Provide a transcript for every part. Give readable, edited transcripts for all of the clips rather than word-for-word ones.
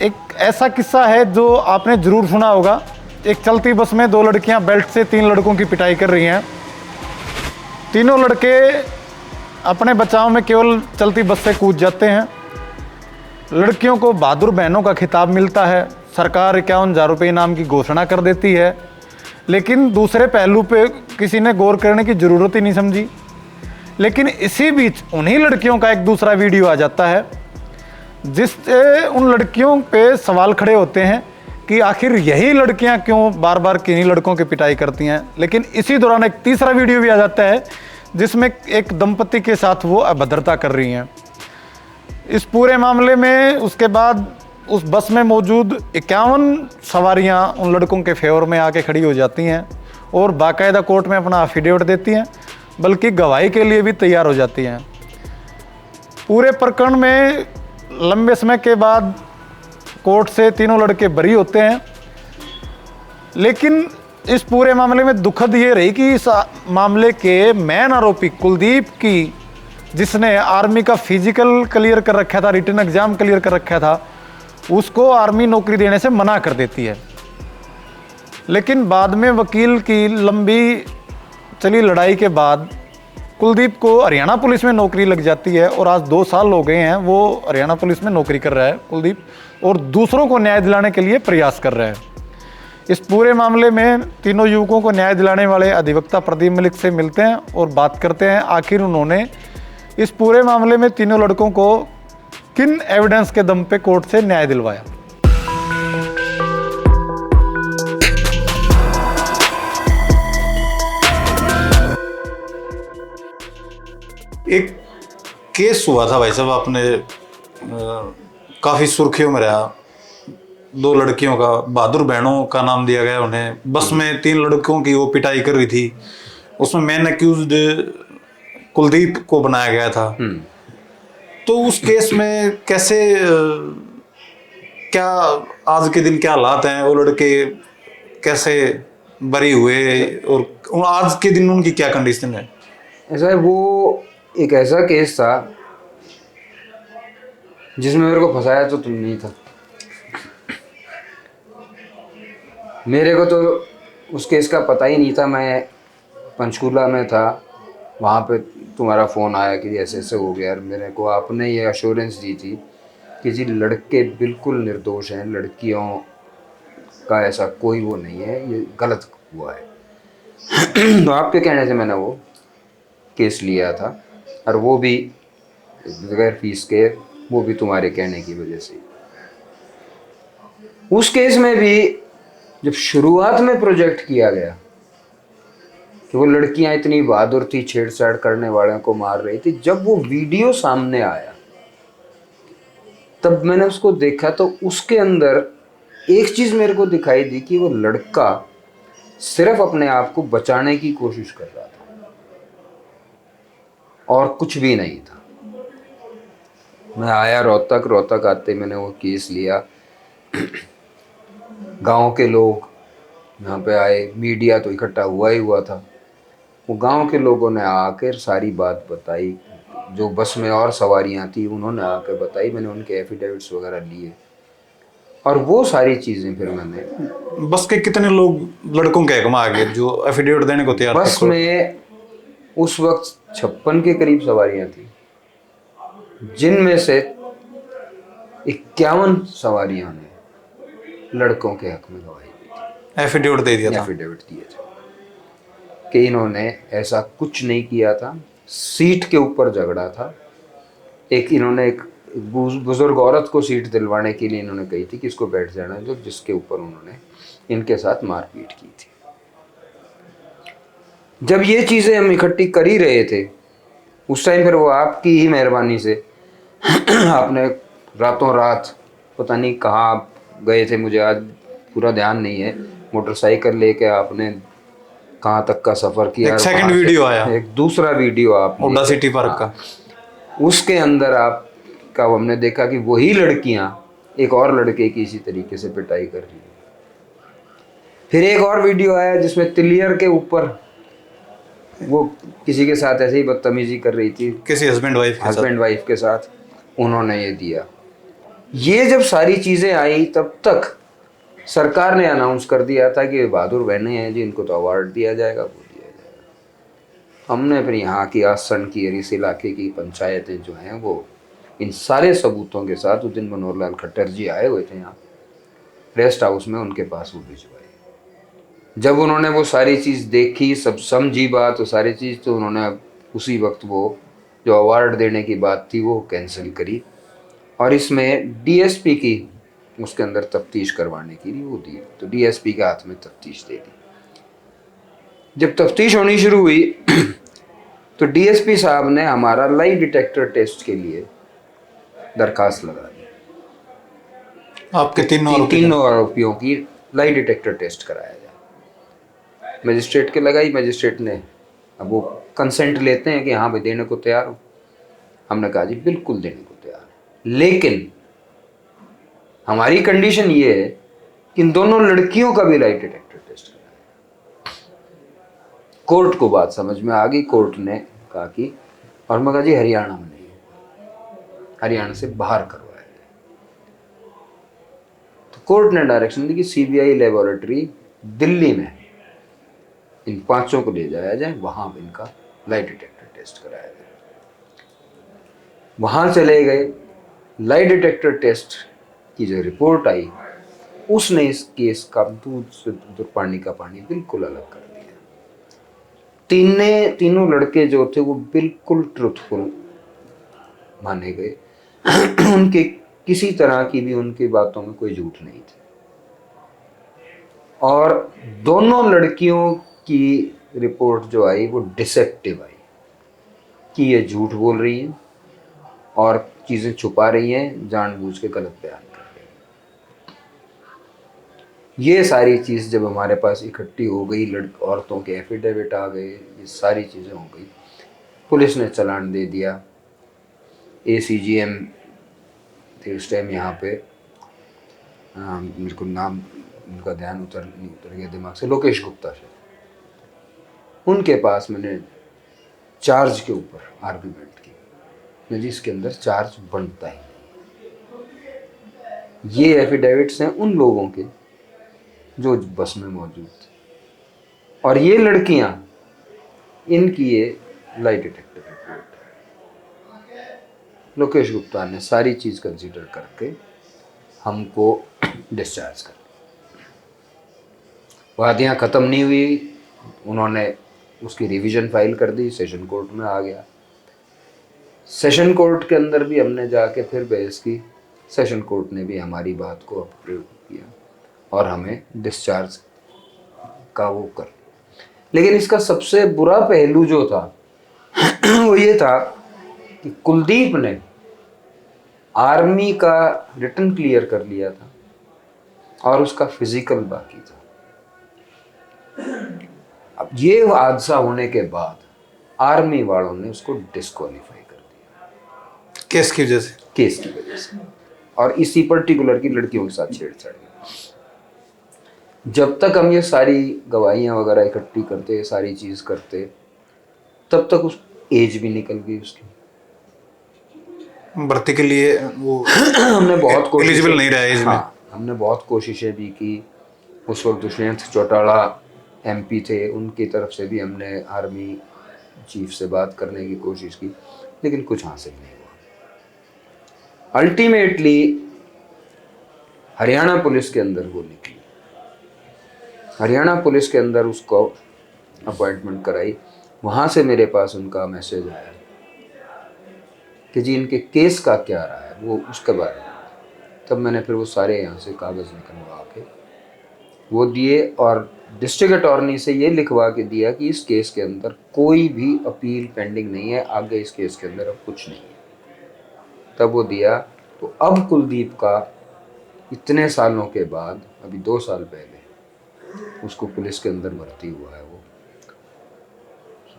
एक ऐसा किस्सा है जो आपने ज़रूर सुना होगा। एक चलती बस में 2 लड़कियां बेल्ट से 3 लड़कों की पिटाई कर रही हैं। तीनों लड़के अपने बचाव में केवल चलती बस से कूद जाते हैं। लड़कियों को बहादुर बहनों का खिताब मिलता है। सरकार 51,000 रुपये इनाम की घोषणा कर देती है। लेकिन दूसरे पहलू पे किसी ने गौर करने की ज़रूरत ही नहीं समझी। लेकिन इसी बीच उन्हीं लड़कियों का एक दूसरा वीडियो आ जाता है जिससे उन लड़कियों पे सवाल खड़े होते हैं कि आखिर यही लड़कियां क्यों बार बार किन्हीं लड़कों की पिटाई करती हैं। लेकिन इसी दौरान एक तीसरा वीडियो भी आ जाता है जिसमें एक दंपति के साथ वो अभद्रता कर रही हैं। इस पूरे मामले में उसके बाद उस बस में मौजूद 51 सवारियां उन लड़कों के फेवर में आके खड़ी हो जाती हैं और बाकायदा कोर्ट में अपना एफिडेविट देती हैं, बल्कि गवाही के लिए भी तैयार हो जाती हैं। पूरे प्रकरण में लंबे समय के बाद कोर्ट से तीनों लड़के बरी होते हैं। लेकिन इस पूरे मामले में दुखद ये रही कि इस मामले के मेन आरोपी कुलदीप की, जिसने आर्मी का फिजिकल क्लियर कर रखा था, रिटन एग्जाम क्लियर कर रखा था, उसको आर्मी नौकरी देने से मना कर देती है। लेकिन बाद में वकील की लंबी चली लड़ाई के बाद कुलदीप को हरियाणा पुलिस में नौकरी लग जाती है और आज 2 साल हो गए हैं वो हरियाणा पुलिस में नौकरी कर रहा है कुलदीप, और दूसरों को न्याय दिलाने के लिए प्रयास कर रहा है। इस पूरे मामले में तीनों युवकों को न्याय दिलाने वाले अधिवक्ता प्रदीप मलिक से मिलते हैं और बात करते हैं आखिर उन्होंने इस पूरे मामले में तीनों लड़कों को किन एविडेंस के दम पे कोर्ट से न्याय दिलवाया। एक केस हुआ था भाई साहब, आपने काफ़ी सुर्खियों में रहा। 2 लड़कियों का, बहादुर बहनों का नाम दिया गया उन्हें। बस में 3 लड़कों की वो पिटाई कर रही थी। उसमें मेन अक्यूज्ड कुलदीप को बनाया गया था। तो उस केस में कैसे, क्या आज के दिन क्या हालात हैं, वो लड़के कैसे बरी हुए और आज के दिन उनकी क्या कंडीशन है? ऐसा है, वो एक ऐसा केस था जिसमें मेरे को फंसाया तो तुम नहीं था। मेरे को तो उस केस का पता ही नहीं था। मैं पंचकूला में था, वहाँ पे तुम्हारा फ़ोन आया कि ऐसे ऐसे हो गया। मेरे को आपने ये अश्योरेंस दी थी कि जी लड़के बिल्कुल निर्दोष हैं, लड़कियों का ऐसा कोई वो नहीं है, ये गलत हुआ है। तो आपके कहने से मैंने वो केस लिया था, और वो भी बगैर फीस के, वो भी तुम्हारे कहने की वजह से। उस केस में भी जब शुरुआत में प्रोजेक्ट किया गया कि वो लड़कियां इतनी बहादुर थी, छेड़छाड़ करने वालों को मार रही थी, जब वो वीडियो सामने आया तब मैंने उसको देखा तो उसके अंदर एक चीज मेरे को दिखाई दी कि वो लड़का सिर्फ अपने आप को बचाने की कोशिश कर रहा था और कुछ भी नहीं था। मैं आया रोहतक आते मैंने वो केस लिया। गांव के लोग यहाँ पे आए, मीडिया तो इकट्ठा हुआ ही हुआ था। वो गांव के लोगों ने आकर सारी बात बताई। जो बस में और सवारियां थी उन्होंने आकर बताई, मैंने उनके एफिडेविट्स वगैरह लिए और वो सारी चीज़ें फिर मैंने। बस के कितने लोग लड़कों के हक में आ गए जो एफिडेविट देने को तैयार थे? बस में उस वक्त 56 के करीब सवारियां थी, जिनमें से 51 सवारियां ने लड़कों के हक में गवाही दी थी, एफिडेविट दे दिया था। एफिडेविट दिए थे कि इन्होंने ऐसा कुछ नहीं किया था। सीट के ऊपर झगड़ा था। इन्होंने एक बुजुर्ग औरत को सीट दिलवाने के लिए इन्होंने कही थी कि इसको बैठ जाना, जो जिसके ऊपर उन्होंने इनके साथ मारपीट की थी। जब ये चीज़ें हम इकट्ठी कर ही रहे थे उस टाइम, फिर वो आपकी ही मेहरबानी से आपने रातों रात, पता नहीं कहाँ आप गए थे, मुझे आज पूरा ध्यान नहीं है, मोटरसाइकिल लेके आपने कहाँ तक का सफ़र किया। एक सेकंड वीडियो आया, एक दूसरा वीडियो आप ऑडासिटी पार्क का, उसके अंदर आपका हमने देखा कि वही लड़कियां एक और लड़के की इसी तरीके से पिटाई कर रही है। फिर एक और वीडियो आया जिसमें तिलियर के ऊपर वो किसी के साथ ऐसे ही बदतमीजी कर रही थी, किसी हस्बैंड वाइफ के साथ उन्होंने ये दिया। ये जब सारी चीज़ें आई तब तक सरकार ने अनाउंस कर दिया था कि बहादुर बहनें हैं जी, इनको तो अवार्ड दिया जाएगा, वो दिया जाएगा। हमने फिर यहाँ की आसन की और इस इलाके की पंचायतें जो हैं वो इन सारे सबूतों के साथ, उस दिन मनोहर लाल खट्टर जी आए हुए थे यहाँ रेस्ट हाउस में, उनके पास वो भिजवाई। जब उन्होंने वो सारी चीज़ देखी, सब समझी बात, तो सारी चीज़, तो उन्होंने उसी वक्त वो जो अवार्ड देने की बात थी वो कैंसिल करी, और इसमें डीएसपी की उसके अंदर तफ्तीश करवाने की वो दी, तो डीएसपी के हाथ में तफ्तीश दे दी। जब तफ्तीश होनी शुरू हुई तो डीएसपी साहब ने हमारा लाई डिटेक्टर टेस्ट के लिए दरखास्त लगा दी। आपके तीनों आरोपियों की लाई डिटेक्टर टेस्ट कराया जाए। मजिस्ट्रेट के लगाई, मजिस्ट्रेट ने, अब वो कंसेंट लेते हैं कि हाँ भाई देने को तैयार हो। हमने कहा जी बिल्कुल देने को तैयार है, लेकिन हमारी कंडीशन ये है कि इन दोनों लड़कियों का भी लाई डिटेक्टर टेस्ट कराया। कोर्ट को बात समझ में आ गई, कोर्ट ने कहा कि, और मैं कहा जी हरियाणा में नहीं, हरियाणा से बाहर करवाया जाए। तो कोर्ट ने डायरेक्शन दी कि सीबीआई लेबोरेटरी दिल्ली में इन पांचों को ले जाया जाए, वहां इनका लाई डिटेक्टर टेस्ट कराया जाए। वहां चले गए, लाई डिटेक्टर टेस्ट की जो रिपोर्ट आई उसने इस केस का दूध से पानी का पानी बिल्कुल अलग कर दिया। तीनों लड़के जो थे वो बिल्कुल ट्रुथफुल माने गए उनके किसी तरह की भी उनकी बातों में कोई झूठ नहीं थी, और दोनों लड़कियों की रिपोर्ट जो आई वो डिसेप्टिव आई कि ये झूठ बोल रही हैं और चीज़ें छुपा रही हैं, जानबूझ के गलत बयान कर रही हैं। ये सारी चीज़ जब हमारे पास इकट्ठी हो गई, औरतों के एफिडेविट आ गए, ये सारी चीज़ें हो गई, पुलिस ने चालान दे दिया। ACGM थे उस टाइम यहाँ पे, मेरे को नाम उनका ध्यान नहीं उतर गया दिमाग से, लोकेश गुप्ता से, उनके पास मैंने चार्ज के ऊपर आर्ग्यूमेंट की, मैं जिसके अंदर चार्ज बनता ही नहीं। ये एफिडेविट्स हैं उन लोगों के जो बस में मौजूद थे, और ये लड़कियां, इनकी ये lie detector report. Lokesh Gupta ने सारी चीज़ कंसीडर करके हमको डिस्चार्ज कर दिया। वादियाँ ख़त्म नहीं हुई, उन्होंने उसकी रिवीजन फाइल कर दी, सेशन कोर्ट में आ गया। सेशन कोर्ट के अंदर भी हमने जाके फिर बहस की, सेशन कोर्ट ने भी हमारी बात को अप्रूव किया और हमें डिस्चार्ज का वो कर। लेकिन इसका सबसे बुरा पहलू जो था वो ये था कि कुलदीप ने आर्मी का रिटन क्लियर कर लिया था और उसका फिजिकल बाकी था। अब ये हादसा होने के बाद आर्मी वालों ने उसको डिस्क्वालीफाई कर दिया केस की वजह से, केस की वजह से, और इसी पर्टिकुलर की लड़कियों के साथ छेड़छाड़। जब तक हम ये सारी गवाहियां वगैरह इकट्ठी करते, सारी चीज करते, तब तक उस एज भी निकल गई उसकी, भर्ती के लिए वो हमने बहुत एलिजिबल नहीं रहा एज में। हाँ, हमने बहुत कोशिशें भी की। उस वक्त दुष्यंत चौटाला MP थे, उनकी तरफ से भी हमने आर्मी चीफ से बात करने की कोशिश की, लेकिन कुछ हासिल नहीं हुआ। अल्टीमेटली हरियाणा पुलिस के अंदर वो निकली, हरियाणा पुलिस के अंदर उसको अपॉइंटमेंट कराई। वहाँ से मेरे पास उनका मैसेज आया कि जी इनके केस का क्या रहा है वो उसके बारे में। तब मैंने फिर वो सारे यहाँ से कागज़ निकलवा के वो दिए, और डिस्ट्रिक्ट अटॉर्नी से ये लिखवा के दिया कि इस केस के अंदर कोई भी अपील पेंडिंग नहीं है, आगे इस केस के अंदर अब कुछ नहीं है। तब वो दिया। तो अब कुलदीप का इतने सालों के बाद, अभी 2 साल पहले उसको पुलिस के अंदर भर्ती हुआ है, वो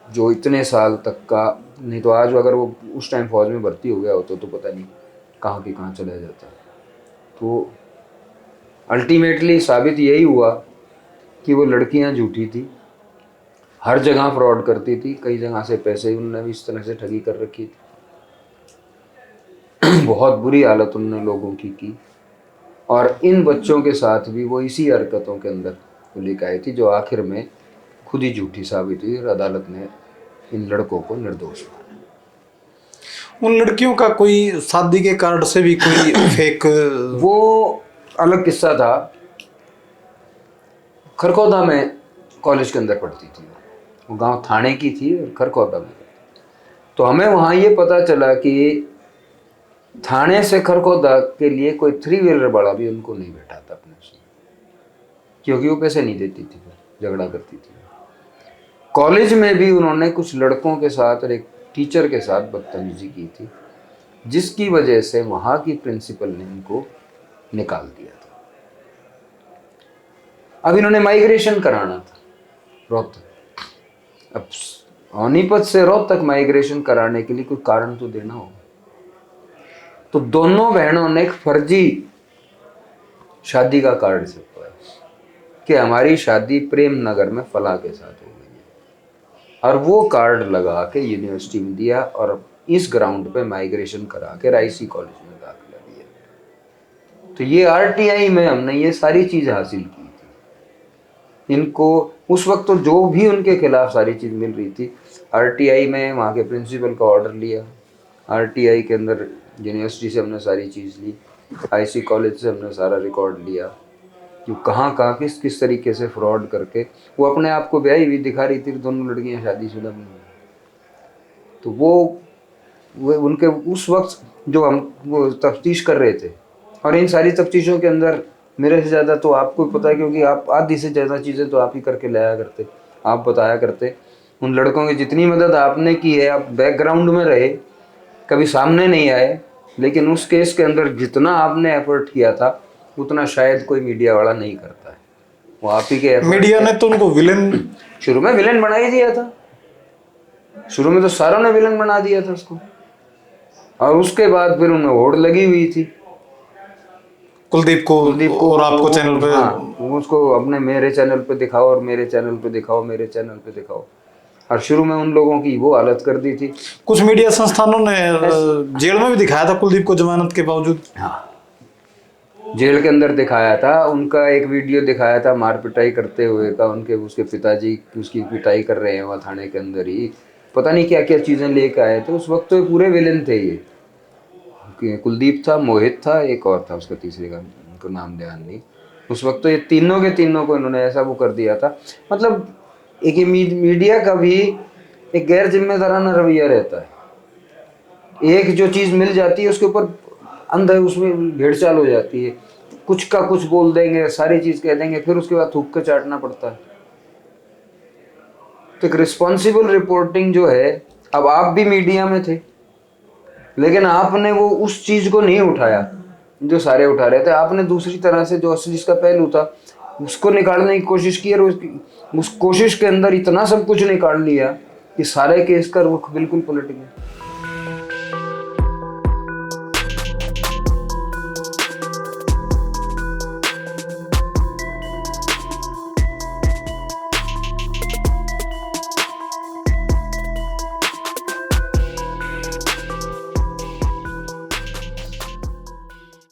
जो इतने साल तक का, नहीं तो आज अगर वो उस टाइम फौज में भर्ती हो गया होता तो पता नहीं कहाँ की कहाँ चला जाता। तो अल्टीमेटली साबित यही हुआ कि वो लड़कियां झूठी थी, हर जगह फ्रॉड करती थी, कई जगह से पैसे उन्होंने भी इस तरह से ठगी कर रखी थी। बहुत बुरी हालत उन्होंने लोगों की और इन बच्चों के साथ भी वो इसी हरकतों के अंदर वो लेकर आई थी, जो आखिर में खुद ही झूठी साबित हुई और अदालत ने इन लड़कों को निर्दोष माना। उन लड़कियों का कोई शादी के कार्ड से भी कोई फेक? वो अलग किस्सा था। खरखौदा में कॉलेज के अंदर पढ़ती थी, वो गांव थाने की थी और खरखौदा में। तो हमें वहाँ ये पता चला कि थाने से खरखौदा के लिए कोई 3 व्हीलर वाला भी उनको नहीं बैठा था अपने से, क्योंकि वो पैसे नहीं देती थी, झगड़ा करती थी। कॉलेज में भी उन्होंने कुछ लड़कों के साथ और एक टीचर के साथ बदतमीजी की थी, जिसकी वजह से वहाँ की प्रिंसिपल ने इनको निकाल दिया था। अब इन्होंने माइग्रेशन कराना था रोहतक। अब सोनीपत से रोहतक माइग्रेशन कराने के लिए कोई कारण तो देना होगा। तो दोनों बहनों ने एक फर्जी शादी का कार्ड छपवाया कि हमारी शादी प्रेम नगर में फला के साथ हो गई है, और वो कार्ड लगा के यूनिवर्सिटी में दिया और इस ग्राउंड पे माइग्रेशन करा के राइसी कॉलेज में दाखिला दिया। तो ये आरटीआई में हमने ये सारी चीज हासिल की थी। इनको उस वक्त तो जो भी उनके खिलाफ सारी चीज मिल रही थी, आरटीआई में वहाँ के प्रिंसिपल का ऑर्डर लिया, आरटीआई के अंदर यूनिवर्सिटी से हमने सारी चीज़ ली, आईसी कॉलेज से हमने सारा रिकॉर्ड लिया कि कहाँ कहाँ किस किस तरीके से फ्रॉड करके वो अपने आप को ब्याही हुई दिखा रही थी, दोनों लड़कियाँ शादीशुदा भी नहीं। तो वो उनके उस वक्त जो हम वो तफ्तीश कर रहे थे, और इन सारी तफ्तीशों के अंदर मेरे से ज़्यादा तो आपको पता है, क्योंकि आप आधी से ज़्यादा चीज़ें तो आप ही करके लाया करते, आप बताया करते। उन लड़कों की जितनी मदद आपने की है, आप बैकग्राउंड में रहे, कभी सामने नहीं आए, लेकिन उस केस के अंदर जितना आपने एफर्ट किया था उतना शायद कोई मीडिया वाला नहीं करता है। वो आप ही के मीडिया ने तो उनको विलेन शुरू में विलेन बना ही दिया था। शुरू में तो सारों ने विलेन बना दिया था उसको, और उसके बाद फिर उन्हें होड़ लगी हुई थी कुलदीप को और आपको चैनल पे। हाँ, उसको अपने मेरे चैनल पे दिखाओ और मेरे चैनल पे दिखाओ, मेरे चैनल पे दिखाओ। और शुरू में उन लोगों की वो हालत कर दी थी। कुछ मीडिया संस्थानों ने जेल में भी दिखाया था कुलदीप को जमानत के बावजूद। हाँ, जेल के अंदर दिखाया था। उनका एक वीडियो दिखाया था मार पिटाई करते हुए का, उसके पिताजी उसकी पिटाई कर रहे हैं वहाँ थाने के अंदर ही, पता नहीं क्या क्या चीज़ें लेकर आए थे। उस वक्त तो पूरे विलेन थे ये, कुलदीप था, मोहित था, एक और था उसका तीसरे का उनको नाम ध्यान नहीं। उस वक्त तो ये तीनों के तीनों को इन्होंने ऐसा वो कर दिया था। मतलब एक मीडिया का भी एक गैर जिम्मेदाराना रवैया रहता है। एक जो चीज़ मिल जाती है उसके ऊपर अंदर उसमें भेड़चाल हो जाती है, कुछ का कुछ बोल देंगे, सारी चीज़ कह देंगे, फिर उसके बाद थूक कर चाटना पड़ता है। तो एक रिस्पॉन्सिबल रिपोर्टिंग जो है, अब आप भी मीडिया में थे लेकिन आपने वो उस चीज़ को नहीं उठाया जो सारे उठा रहे थे। आपने दूसरी तरह से जो असली इसका पहलू था उसको निकालने की कोशिश की, और उस कोशिश के अंदर इतना सब कुछ निकाल लिया कि सारे केस का रुख बिल्कुल पलट गया।